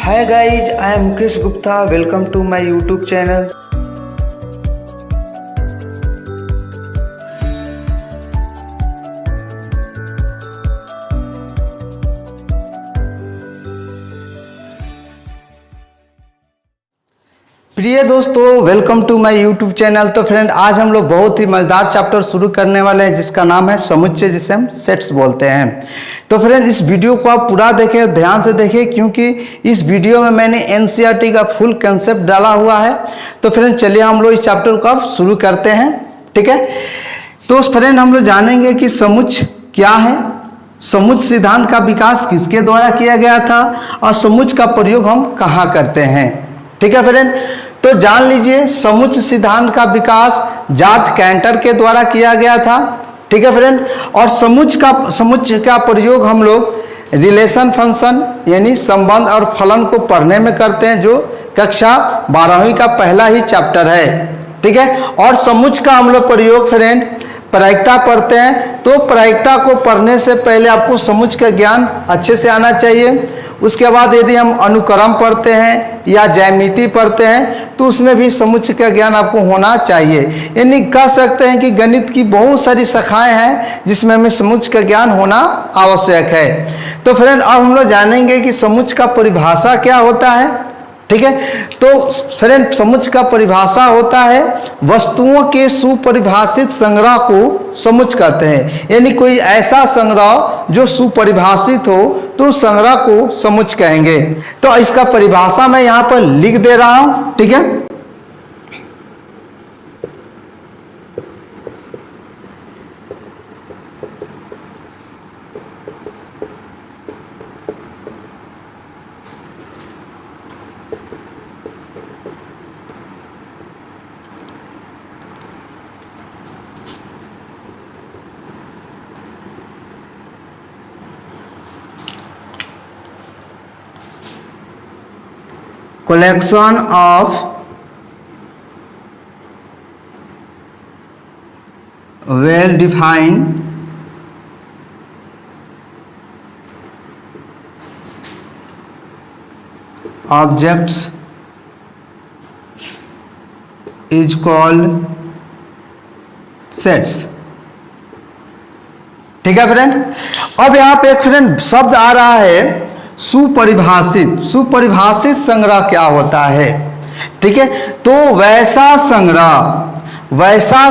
Hi guys, I am Mukesh Gupta. Welcome to my YouTube channel. प्रिय दोस्तों, welcome to my YouTube channel. तो friend, आज हम लोग बहुत ही मज़ेदार चैप्टर शुरू करने वाले हैं जिसका नाम है समुच्चय, जिसे हम सेट्स बोलते हैं। तो फ्रेंड, इस वीडियो को आप पूरा देखें और ध्यान से देखें, क्योंकि इस वीडियो में मैंने एनसीईआरटी का फुल कंसेप्ट डाला हुआ है। तो फ्रेंड, चलिए हम लोग इस चैप्टर को अब शुरू करते हैं। ठीक है, तो फ्रेंड, हम लोग जानेंगे कि समुच्चय क्या है, समुच्चय सिद्धांत का विकास किसके द्वारा किया गया था और समुच्चय का प्रयोग हम कहाँ करते हैं। ठीक है फ्रेंड, तो जान लीजिए, समुच्चय सिद्धांत का विकास जॉर्ज कैंटर के द्वारा किया गया था। ठीक है फ्रेंड, और समुच्चय का प्रयोग हम लोग रिलेशन फंक्शन यानी संबंध और फलन को पढ़ने में करते हैं, जो कक्षा 12वीं का पहला ही चैप्टर है। ठीक है, और समुच्चय का हम लोग प्रयोग फ्रेंड प्रायिकता पढ़ते हैं। तो प्रायिकता को पढ़ने से पहले आपको समुच्चय का ज्ञान अच्छे से आना चाहिए। उसके बाद यदि हम अनुक्रम पढ़ते हैं या ज्यामिति पढ़ते हैं तो उसमें भी समुच्चय का ज्ञान आपको होना चाहिए। यानी कह सकते हैं कि गणित की बहुत सारी शाखाएं हैं जिसमें हमें समुच्चय का ज्ञान होना आवश्यक है। तो फ्रेंड, अब हम लोग जानेंगे कि समुच्चय का परिभाषा क्या होता है। ठीक है, तो फ्रेंड, समुच्चय का परिभाषा होता है वस्तुओं के सुपरिभाषित संग्रह को समुच्चय कहते हैं। यानी कोई ऐसा संग्रह जो सुपरिभाषित हो तो उस संग्रह को समुच्चय कहेंगे। तो इसका परिभाषा मैं यहाँ पर लिख दे रहा हूँ। ठीक है, collection of well defined objects is called sets। ठीक है फ्रेंड, अब यहाँ पे एक फ्रेंड शब्द आ रहा है सुपरिभाषित। सुपरिभाषित संग्रह क्या होता है। ठीक है, तो वैसा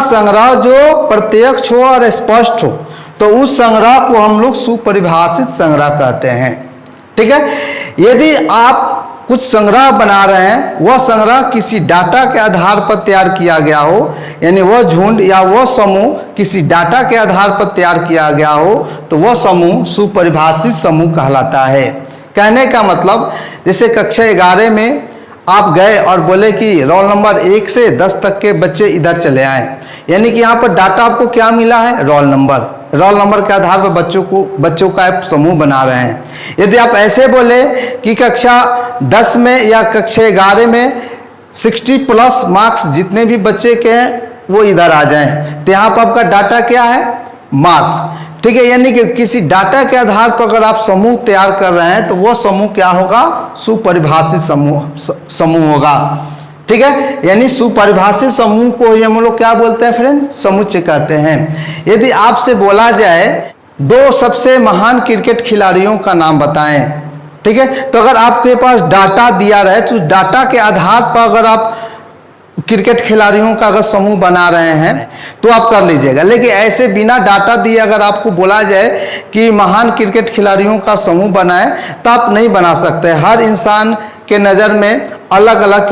संग्रह जो प्रत्यक्ष हो और स्पष्ट हो, तो उस संग्रह को हम लोग सुपरिभाषित संग्रह कहते हैं। ठीक है, यदि आप कुछ संग्रह बना रहे हैं, वह संग्रह किसी डाटा के आधार पर तैयार किया गया हो, यानी वह झुंड या वह समूह किसी डाटा के आधार पर तैयार किया गया हो, तो वह समूह सुपरिभाषित समूह कहलाता है। कहने का मतलब, जैसे कक्षा 11 में आप गए और बोले कि रोल नंबर 1 से 10 तक के बच्चे इधर चले आए, यानी कि यहाँ पर डाटा आपको क्या मिला है, रोल नंबर के आधार पर बच्चों का एक समूह बना रहे हैं। यदि आप ऐसे बोले कि कक्षा 10 में या कक्षा 11 में 60+ मार्क्स जितने भी बच्चे के हैं वो इधर आ जाएं, तो यहाँ पर आपका डाटा क्या है, मार्क्स। ठीक है, यानी कि किसी डाटा के आधार पर अगर आप समूह तैयार कर रहे हैं तो वो समूह क्या होगा, सुपरिभाषित समूह होगा। ठीक है, यानी सुपरिभाषित समूह को हम लोग क्या बोलते हैं फ्रेंड, समुच्चय कहते हैं। यदि आपसे बोला जाए 2 सबसे महान क्रिकेट खिलाड़ियों का नाम बताएं, ठीक है, तो अगर आपके पास डाटा दिया रहे तो डाटा के आधार पर अगर आप क्रिकेट खिलाड़ियों का अगर समूह बना रहे हैं तो आप कर लीजिएगा। लेकिन ऐसे बिना डाटा दिए अगर आपको बोला जाए कि महान क्रिकेट खिलाड़ियों का समूह बनाए तो आप नहीं बना सकते। हर इंसान के नज़र में अलग अलग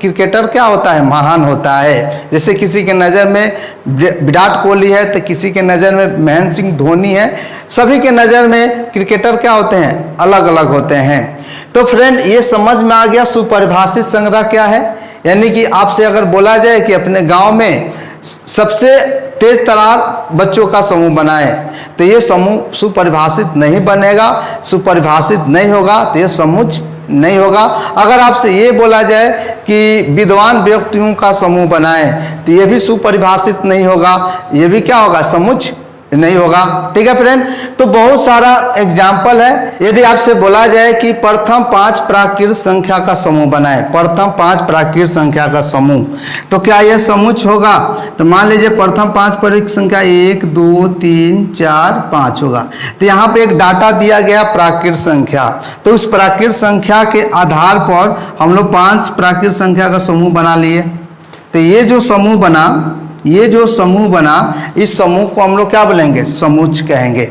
क्रिकेटर क्या होता है, महान होता है। जैसे किसी के नज़र में विराट कोहली है तो किसी के नज़र में महेंद्र सिंह धोनी है। सभी के नज़र में क्रिकेटर क्या होते हैं, अलग अलग होते हैं। तो फ्रेंड, ये समझ में आ गया सुपरिभाषित संग्रह क्या है। यानी कि आपसे अगर बोला जाए कि अपने गांव में सबसे तेज तरार बच्चों का समूह बनाए, तो ये समूह सुपरिभाषित नहीं बनेगा, सुपरिभाषित नहीं होगा, तो ये समुच्चय नहीं होगा। अगर आपसे ये बोला जाए कि विद्वान व्यक्तियों का समूह बनाए, तो ये भी सुपरिभाषित नहीं होगा, ये भी क्या होगा, समुच्चय नहीं होगा। ठीक है फ्रेंड, तो बहुत सारा एग्जाम्पल है। यदि आपसे बोला जाए कि प्रथम 5 प्राकृत संख्या का समूह बनाए, प्रथम 5 प्राकृत संख्या का समूह, तो क्या यह समुच्चय होगा? तो मान लीजिए प्रथम 5 प्राकृत संख्या 1 2 3 4 5 होगा। तो यहाँ पे एक डाटा दिया गया प्राकृत संख्या, तो उस प्राकृत संख्या के आधार पर हम लोग 5 प्राकृत संख्या का समूह बना लिए। तो ये जो समूह बना, इस समूह को हम लोग क्या बोलेंगे? समुच्चय कहेंगे।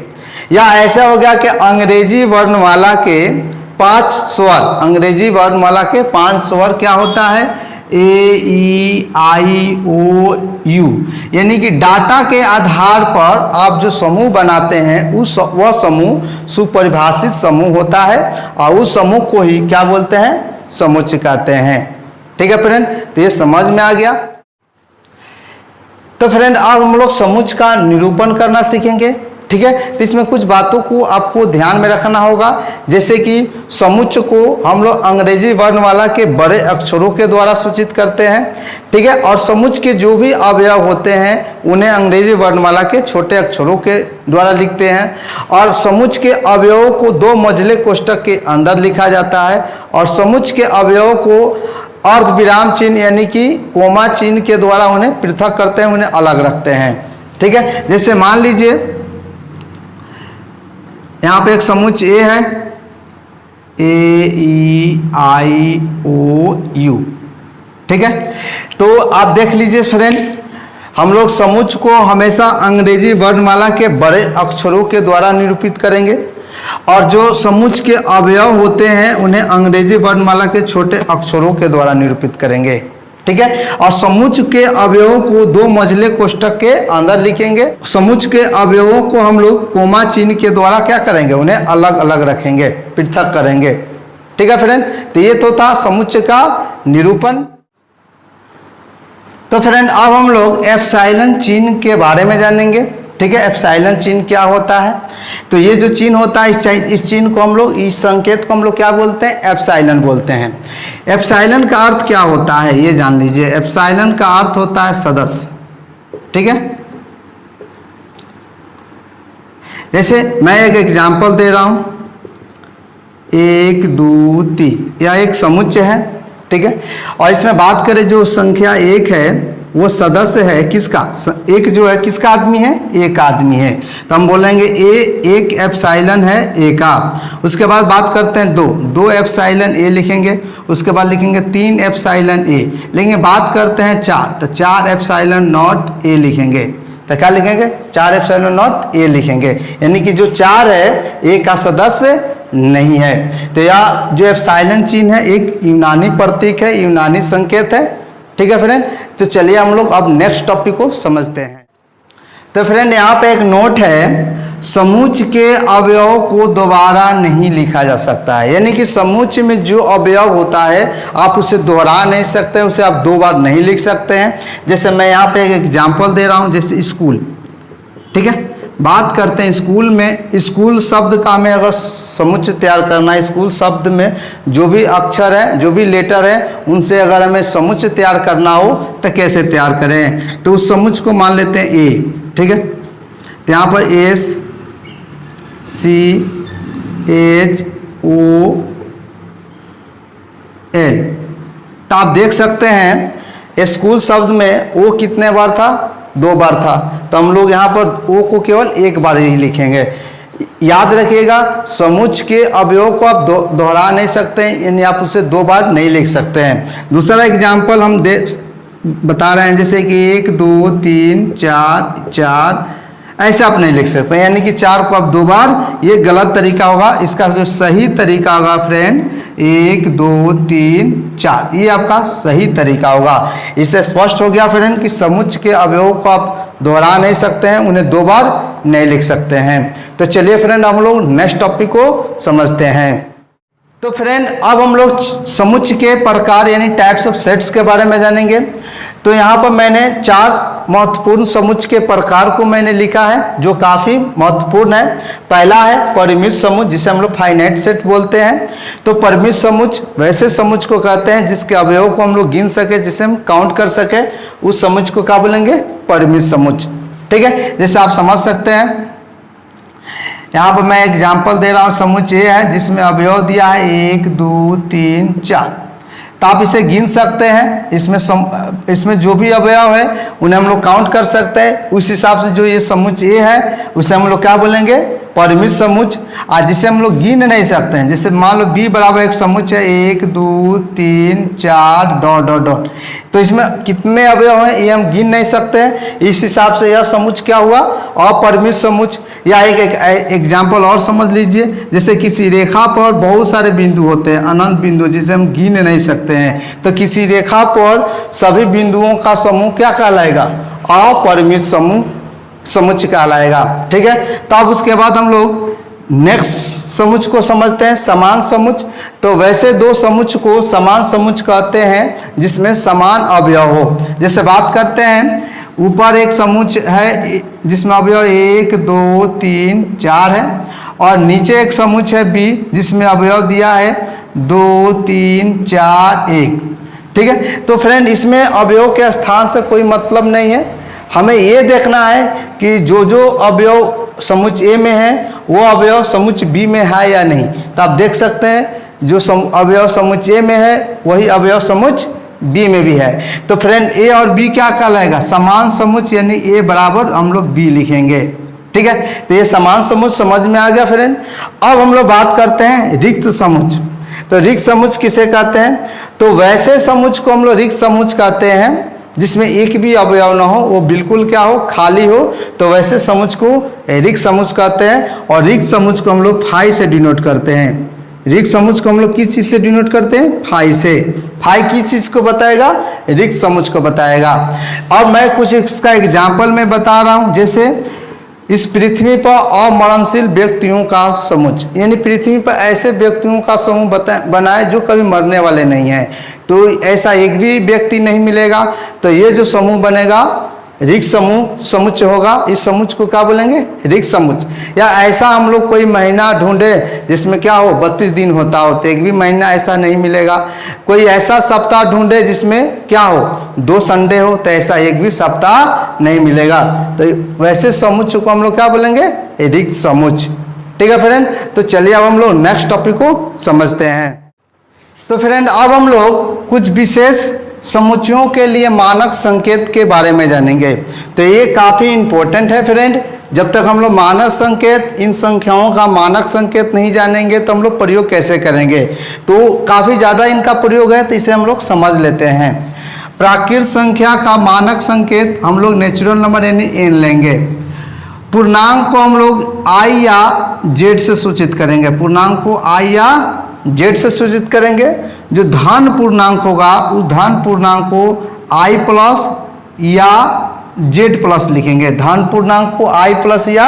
या ऐसा हो गया कि अंग्रेजी वर्णमाला के 5 स्वर, अंग्रेजी वर्णमाला के 5 स्वर क्या होता है? ए ई आई ओ यू, यानी कि डाटा के आधार पर आप जो समूह बनाते हैं वह समूह सुपरिभाषित समूह होता है, और उस समूह को ही क्या बोलते हैं? समुच्चय कहते हैं। ठीक है फ्रेंड, तो ये समझ में आ गया। तो फ्रेंड अब हम लोग समुच्चय का निरूपण करना सीखेंगे। ठीक है, तो इसमें कुछ बातों को आपको ध्यान में रखना होगा, जैसे कि समुच्चय को हम लोग अंग्रेजी वर्णमाला के बड़े अक्षरों के द्वारा सूचित करते हैं। ठीक है, और समुच्चय के जो भी अवयव होते हैं उन्हें अंग्रेजी वर्णमाला के छोटे अक्षरों के द्वारा लिखते हैं। और समुच्चय के अवयवों को 2 मंझले कोष्ठक के अंदर लिखा जाता है, और समुच्चय के अवयवों को अर्धविराम चिन्ह यानी कि कोमा चिन्ह के द्वारा उन्हें पृथक करते हैं, उन्हें अलग रखते हैं। ठीक है, जैसे मान लीजिए यहाँ पे एक समुच्चय ए है, ए ई आई ओ यू। ठीक है, तो आप देख लीजिए फ्रेंड, हम लोग समुच्चय को हमेशा अंग्रेजी वर्णमाला के बड़े अक्षरों के द्वारा निरूपित करेंगे, और जो समुच्चय के अवयव होते हैं उन्हें अंग्रेजी वर्णमाला के छोटे अक्षरों के द्वारा निरूपित करेंगे। ठीक है, और समुच्चय के अवयवों को 2 मंझले कोष्ठक के अंदर लिखेंगे। समुच्चय के अवयवों को हम लोग कोमा चिन्ह के द्वारा क्या करेंगे? उन्हें अलग अलग रखेंगे, पृथक करेंगे। ठीक है फ्रेंड, तो ये तो था समुच्चय का निरूपण। तो फ्रेंड अब हम लोग एप्सिलॉन चिन्ह के बारे में जानेंगे। ठीक है, एप्सिलॉन चिन्ह क्या होता है? तो ये जो चिन्ह होता है, इस चिन्ह को हम लोग, इस संकेत को हम लोग क्या बोलते हैं? एप्सिलॉन बोलते हैं। एप्सिलॉन का अर्थ क्या होता है ये जान लीजिए। एप्सिलॉन का अर्थ होता है सदस्य। ठीक है, जैसे मैं एक एग्जाम्पल दे रहा हूं, 1 2 3, यह एक समुच्चय है। ठीक है, और इसमें बात करें जो संख्या 1 है वो सदस्य है किसका? एक जो है किसका आदमी है? एक आदमी है, तो हम बोलेंगे एक एप्सिलॉन है ए का। उसके बाद बात करते हैं 2 एप्सिलॉन ए लिखेंगे। उसके बाद लिखेंगे 3 एप्सिलॉन ए, लेकिन बात करते हैं 4, तो 4 एप्सिलॉन नॉट ए लिखेंगे। तो क्या लिखेंगे? 4 एप्सिलॉन नॉट ए लिखेंगे, यानी कि जो 4 है ए का सदस्य नहीं है। तो यह जो एप्सिलॉन चिन्ह है एक यूनानी प्रतीक है, यूनानी संकेत है। ठीक है फ्रेंड, तो चलिए हम लोग अब नेक्स्ट टॉपिक को समझते हैं। तो फ्रेंड यहाँ पे एक नोट है, समुच्चय के अवयव को दोबारा नहीं लिखा जा सकता है, यानी कि समुच्चय में जो अवयव होता है आप उसे दोहरा नहीं सकते, उसे आप 2 बार नहीं लिख सकते हैं। जैसे मैं यहाँ पे एक एग्जाम्पल दे रहा हूँ, जैसे स्कूल। ठीक है, बात करते हैं स्कूल में। स्कूल शब्द का हमें अगर समुच्चय तैयार करना है, स्कूल शब्द में जो भी अक्षर है, जो भी लेटर है, उनसे अगर हमें समुच्चय तैयार करना हो तो कैसे तैयार करें? तो उस समुच्चय को मान लेते हैं ए। ठीक है, तो यहाँ पर S C H O L. तो आप देख सकते हैं स्कूल शब्द में ओ कितने बार था? 2 बार था, तो हम लोग यहाँ पर ओ को केवल 1 बार ही लिखेंगे। याद रखिएगा, समुच्चय के अवयव को आप दोहरा नहीं सकते हैं, यानी आप उसे 2 बार नहीं लिख सकते हैं। दूसरा एग्जाम्पल हम बता रहे हैं, जैसे कि 1 2 3 4 ऐसे आप नहीं लिख सकते, यानी कि 4 को आप 2 बार, ये गलत तरीका होगा। इसका जो सही तरीका होगा फ्रेंड 1 2 3 4, ये आपका सही तरीका होगा। इससे स्पष्ट हो गया फ्रेंड कि समुच्चय के अवयवों को आप दोहरा नहीं सकते हैं, उन्हें 2 बार नहीं लिख सकते हैं। तो चलिए फ्रेंड हम लोग नेक्स्ट टॉपिक को समझते हैं। तो फ्रेंड अब हम लोग समुच्चय के प्रकार यानी टाइप्स ऑफ सेट्स के बारे में जानेंगे। तो यहाँ पर मैंने 4 महत्वपूर्ण समुच्चय के प्रकार को मैंने लिखा है, जो काफ़ी महत्वपूर्ण है। पहला है परिमित समुच्चय, जिसे हम लोग फाइनाइट सेट बोलते हैं। तो परिमित समुच्चय वैसे समुच्चय को कहते हैं जिसके अवयवों को हम लोग गिन सके, जिसे हम काउंट कर सके, उस समुच्चय को क्या बोलेंगे? परिमित समुच्चय। ठीक है, जैसे आप समझ सकते हैं, यहाँ पर मैं एग्जाम्पल दे रहा हूँ। समुच्चय ए है जिसमें अवयव दिया है 1 2 3 4, तो आप इसे गिन सकते हैं। इसमें जो भी अवयव है उन्हें हम लोग काउंट कर सकते हैं। उस हिसाब से जो ये समुच्चय ए है उसे हम लोग क्या बोलेंगे, परिमित समुच्चय। आज जिसे हम लोग गिन नहीं सकते हैं, जैसे मान लो बी बराबर एक समुच्चय है 1 2 3 4 डॉट डॉट डॉट, तो इसमें कितने अवयव हैं ये हम गिन नहीं सकते हैं। इस हिसाब से यह समुच्चय क्या हुआ, अपरिमित समुच्चय। या एक एग्जाम्पल और समझ लीजिए, जैसे किसी रेखा पर बहुत सारे बिंदु होते हैं, अनंत बिंदु, जिसे हम गिन नहीं सकते हैं, तो किसी रेखा पर सभी बिंदुओं का समूह क्या कहलाएगा, अपरिमित समुच्चय कहलाएगा। ठीक है, तो अब उसके बाद हम लोग नेक्स्ट समुच्चय को समझते हैं, समान समुच्चय। तो वैसे दो समुच्चय को समान समुच्चय कहते हैं जिसमें समान अवयव हो। जैसे बात करते हैं, ऊपर एक समुच्चय है जिसमें अवयव 1 2 3 4 है, और नीचे एक समुच्चय है बी जिसमें अवयव दिया है 2 3 4 1। ठीक है, तो फ्रेंड इसमें अवयव के स्थान से कोई मतलब नहीं है, हमें ये देखना है कि जो अवयव समुच्चय ए में है वो अवयव समुच्चय बी में है या नहीं। तो आप देख सकते हैं जो अवयव समुच्चय ए में है वही अवयव समुच्चय बी में भी है। तो फ्रेंड ए और बी क्या कहलाएगा, समान समुच्चय, यानी ए बराबर हम लोग बी लिखेंगे। ठीक है, तो ये समान समुच्चय समझ में आ गया फ्रेंड। अब हम लोग बात करते हैं रिक्त समुच्चय। तो रिक्त समुच्चय किसे कहते हैं, तो वैसे समुच्चय को हम लोग रिक्त समुच्चय कहते हैं जिसमें एक भी अवयव ना हो, वो बिल्कुल क्या हो, खाली हो, तो वैसे समुच्चय को रिक्त समुच्चय कहते हैं। और रिक्त समुच्चय को हम लोग फाई से डिनोट करते हैं। रिक्त समुच्चय को हम लोग किस चीज से डिनोट करते हैं, फाई से। फाई किस चीज को बताएगा, रिक्त समुच्चय को बताएगा। अब मैं कुछ इसका एग्जाम्पल में बता रहा हूं, जैसे इस पृथ्वी पर अमरणशील व्यक्तियों का समुच्चय, यानी पृथ्वी पर ऐसे व्यक्तियों का समूह बनाए जो कभी मरने वाले नहीं हैं, तो ऐसा एक भी व्यक्ति नहीं मिलेगा। तो ये जो समूह बनेगा रिक्त समुच्चय होगा। इस समुच्चय को क्या बोलेंगे, रिक्त समुच्चय। या ऐसा हम लोग कोई महीना ढूंढे जिसमें क्या हो 32 दिन होता हो, तो एक भी महीना ऐसा नहीं मिलेगा। कोई ऐसा सप्ताह ढूंढे जिसमें क्या हो 2 संडे हो, तो ऐसा एक भी सप्ताह नहीं मिलेगा। तो वैसे समुच्चय को हम लोग क्या बोलेंगे, रिक्त समुच्चय। ठीक है फ्रेंड, तो चलिए अब हम लोग नेक्स्ट टॉपिक को समझते हैं। तो फ्रेंड अब हम लोग कुछ विशेष समुच्चयों के लिए मानक संकेत के बारे में जानेंगे। तो ये काफ़ी इंपॉर्टेंट है फ्रेंड। जब तक हम लोग मानक संकेत, इन संख्याओं का मानक संकेत नहीं जानेंगे तो हम लोग प्रयोग कैसे करेंगे। तो काफ़ी ज़्यादा इनका प्रयोग है, तो इसे हम लोग समझ लेते हैं। प्राकृत संख्या का मानक संकेत हम लोग नेचुरल नंबर यानी n लेंगे। पूर्णांक को हम लोग i या z से सूचित करेंगे। पूर्णांक को i या z से सूचित करेंगे। जो धन पूर्णांक होगा उस धन पूर्णांक को i प्लस या z प्लस लिखेंगे। धन पूर्णांक को i प्लस या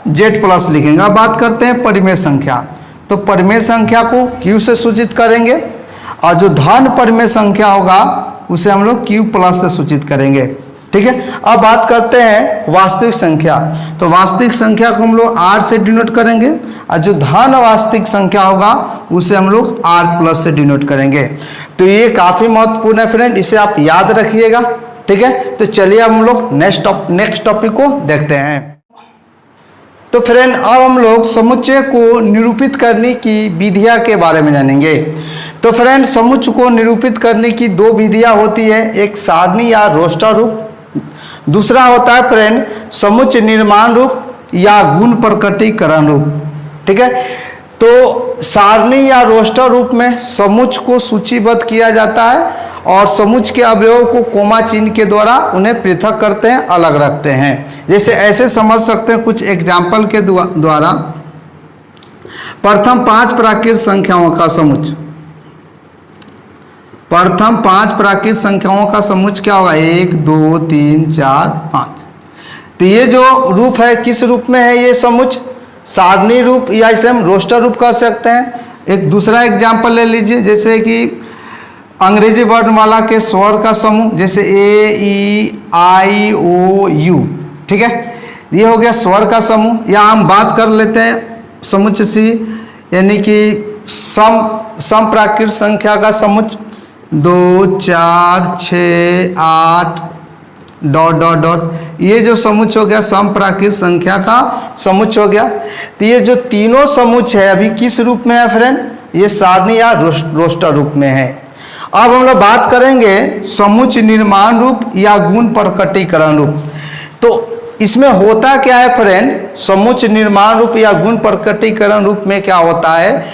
z प्लस लिखेंगे। अब बात करते हैं परिमेय संख्या। तो परिमेय संख्या को q से सूचित करेंगे, और जो धन परिमेय संख्या होगा उसे हम लोग q प्लस से सूचित करेंगे। ठीक है, अब बात करते हैं वास्तविक संख्या। तो वास्तविक संख्या को हम लोग r से डिनोट करेंगे, और जो धन वास्तविक संख्या होगा उसे हम लोग r प्लस से डिनोट करेंगे। तो ये काफ़ी महत्वपूर्ण है फ्रेंड, इसे आप याद रखिएगा। ठीक है, तो चलिए अब हम लोग नेक्स्ट टॉपिक को देखते हैं। तो फ्रेंड अब हम लोग समुच्चय को निरूपित करने की विधियां के बारे में जानेंगे। तो फ्रेंड समुच्चय को निरूपित करने की 2 विधियां होती है, एक सारणी या रोस्टर रूप, दूसरा होता है फ्रेंड समुच्चय निर्माण रूप या गुण प्रकटीकरण रूप। ठीक है, तो सारणी या रोस्टर रूप में समुच्चय को सूचीबद्ध किया जाता है और समुच्चय के अवयवों को कोमा चिन्ह के द्वारा उन्हें पृथक करते हैं, अलग रखते हैं। जैसे ऐसे समझ सकते हैं कुछ एग्जाम्पल के द्वारा। प्रथम 5 प्राकृत संख्याओं का समुच्चय। प्रथम 5 प्राकृत संख्याओं का समुच्चय क्या होगा, 1 2 3 4 5। तो ये जो रूप है किस रूप में है, ये समुच्चय सारणी रूप या इसे हम रोस्टर रूप कह सकते हैं। एक दूसरा एग्जाम्पल ले लीजिए, जैसे कि अंग्रेजी वर्णमाला के स्वर का समूह, जैसे ए ई आई ओ यू। ठीक है, ये हो गया स्वर का समूह। या हम बात कर लेते हैं समुच्चय सी, यानी कि सम प्राकृत संख्या का समुच्चय 2 4 6 8 डॉट डॉट डॉट, ये जो समुच्चय हो गया समप्राकृत संख्या का समुच्चय हो गया। तो ये जो तीनों समुच्चय है अभी किस रूप में है फ्रेंड, ये सारणी या रोस्टर रूप में है। अब हम लोग बात करेंगे समुच्चय निर्माण रूप या गुण प्रकटीकरण रूप। तो इसमें होता क्या है फ्रेंड, समुच्चय निर्माण रूप या गुण प्रकटीकरण रूप में क्या होता है,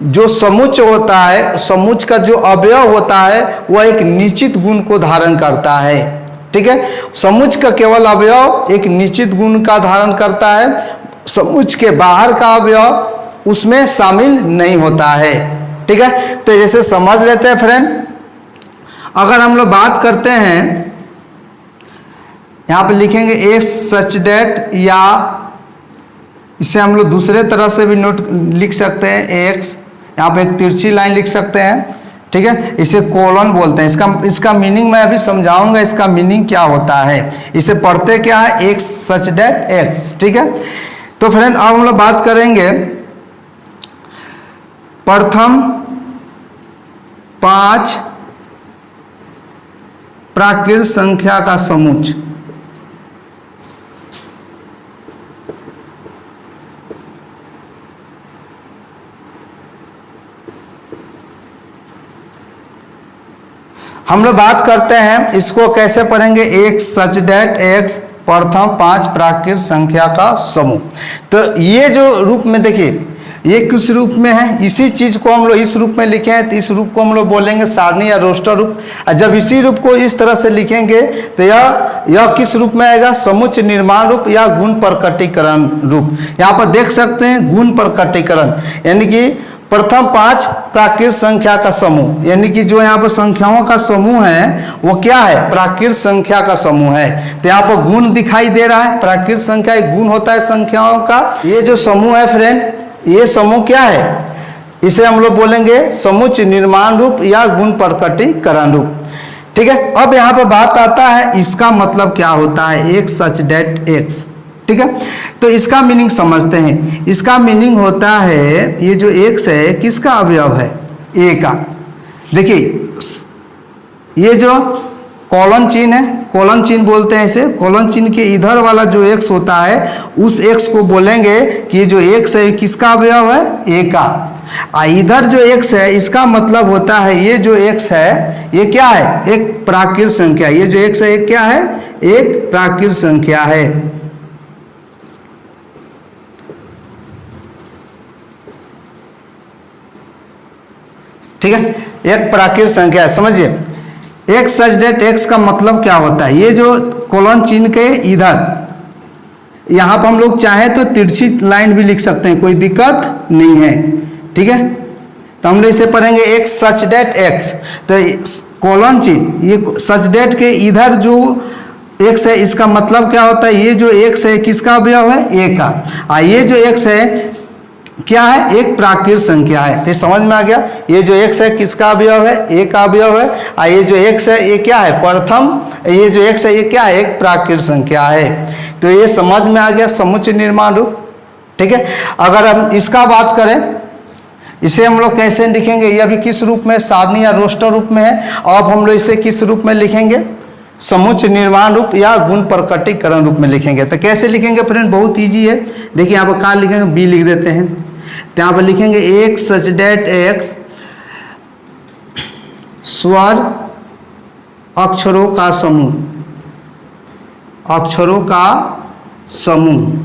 जो समुच्चय होता है, समुच्चय का जो अवयव होता है वह एक निश्चित गुण को धारण करता है। ठीक है, समुच्चय का केवल अवयव एक निश्चित गुण का धारण करता है, समुच्चय के बाहर का अवयव उसमें शामिल नहीं होता है। ठीक है, तो जैसे समझ लेते हैं फ्रेंड, अगर हम लोग बात करते हैं, यहाँ पे लिखेंगे एक सच डेट, या इसे हम लोग दूसरे तरह से भी नोट लिख सकते हैं, एक्स, यहाँ पे एक तिरछी लाइन लिख सकते हैं। ठीक है, इसे कोलन बोलते हैं। इसका मीनिंग मैं अभी समझाऊंगा, इसका मीनिंग क्या होता है। इसे पढ़ते क्या है, एक सच डेट एक्स। ठीक है, तो फ्रेंड अब हम लोग बात करेंगे प्रथम 5 प्राकृत संख्या का समुच्चय। हम लोग बात करते हैं इसको कैसे पढ़ेंगे, एक सच डेट एक्स प्रथम 5 प्राकृत संख्या का समूह। तो ये जो रूप में देखिए, ये किस रूप में है, इसी चीज को हम लोग इस रूप में लिखे हैं, तो इस रूप को हम लोग बोलेंगे सारणी या रोस्टर रूप। और जब इसी रूप को इस तरह से लिखेंगे तो यह किस रूप में आएगा, समुच्चय निर्माण रूप या गुण प्रकटीकरण रूप। यहाँ पर देख सकते हैं गुण प्रकटीकरण, यानी कि प्रथम 5 प्राकृत संख्या का समूह, यानी कि जो यहाँ पर संख्याओं का समूह है वो क्या है, प्राकृत संख्या का समूह है। तो यहाँ पर गुण दिखाई दे रहा है, प्राकृत संख्या एक गुण होता है संख्याओं का। ये जो समूह है फ्रेंड, ये समूह क्या है, इसे हम लोग बोलेंगे समुच्चय निर्माण रूप या गुण प्रकटीकरण रूप। ठीक है, अब यहाँ पर बात आता है इसका मतलब क्या होता है, एक सच डेट एक्स। ठीक है, तो इसका मीनिंग समझते हैं। इसका मीनिंग होता है, ये जो एक्स है किसका अवयव है, ए का। देखिए ये जो कॉलन चिन्ह है, कॉलन चिन्ह बोलते हैं इसे, कॉलन चिन्ह के इधर वाला जो एक्स होता है उस एक्स को बोलेंगे कि ये जो एक्स है किसका अवयव है, ए का। इधर जो एक्स है इसका मतलब होता है ये जो एक्स है ये क्या है, एक प्राकृत संख्या। ये जो एक्स है ये क्या है, एक प्राकृत संख्या है। ठीक है, एक प्राकृत संख्या है, समझिए। एक सच डेट एक्स का मतलब क्या होता है, ये जो कोलन चिन्ह के इधर, यहां पर हम लोग चाहे तो तिरछी लाइन भी लिख सकते हैं, कोई दिक्कत नहीं है। ठीक है, तो हम लोग इसे पढ़ेंगे एक सच डेट एक्स। तो कोलन चिन्ह, ये सच डेट के इधर जो एक्स है इसका मतलब क्या होता है, ये जो एक्स है किसका अवयव है, ए का। और ये जो एक्स है क्या है, एक प्राकृत संख्या है। तो समझ में आ गया, ये जो एक्स है किसका अवयव है, ए का अवयव है। और ये जो एक्स है ये क्या है, प्रथम, ये जो एक्स है ये क्या है, एक प्राकृत संख्या है। तो ये समझ में आ गया समुच्चय निर्माण रूप। ठीक है, अगर हम इसका बात करें, इसे हम लोग कैसे लिखेंगे, ये अभी किस रूप में, सारणी या रोस्टर रूप में है। अब हम लोग इसे किस रूप में लिखेंगे, समुच्चय निर्माण रूप या गुण प्रकटीकरण रूप में लिखेंगे। तो कैसे लिखेंगे फ्रेंड, बहुत इजी है। देखिए यहाँ पर कहाँ लिखेंगे, बी लिख देते हैं। तो यहाँ पर लिखेंगे एक सच डेट एक्स स्वर अक्षरों का समूह, अक्षरों का समूह,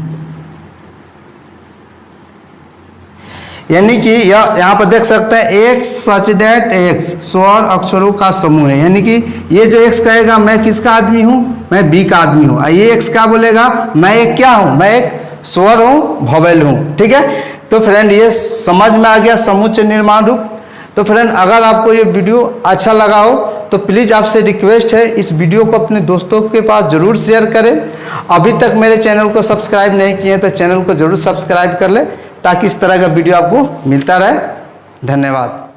यानी कि यहाँ पर देख सकते हैं एक सच डेट एक्स स्वर अक्षरों का समूह है। यानी कि ये जो एक्स कहेगा मैं किसका आदमी हूँ, मैं बी का आदमी हूँ। ये एक्स क्या बोलेगा, मैं एक क्या हूँ, मैं एक स्वर हूँ, वोवेल हूँ। ठीक है, तो फ्रेंड ये समझ में आ गया समुच्चय निर्माण रूप। तो फ्रेंड अगर आपको ये वीडियो अच्छा लगा हो तो प्लीज़ आपसे रिक्वेस्ट है इस वीडियो को अपने दोस्तों के पास ज़रूर शेयर करें। अभी तक मेरे चैनल को सब्सक्राइब नहीं किए तो चैनल को ज़रूर सब्सक्राइब कर लें ताकि इस तरह का वीडियो आपको मिलता रहे। धन्यवाद।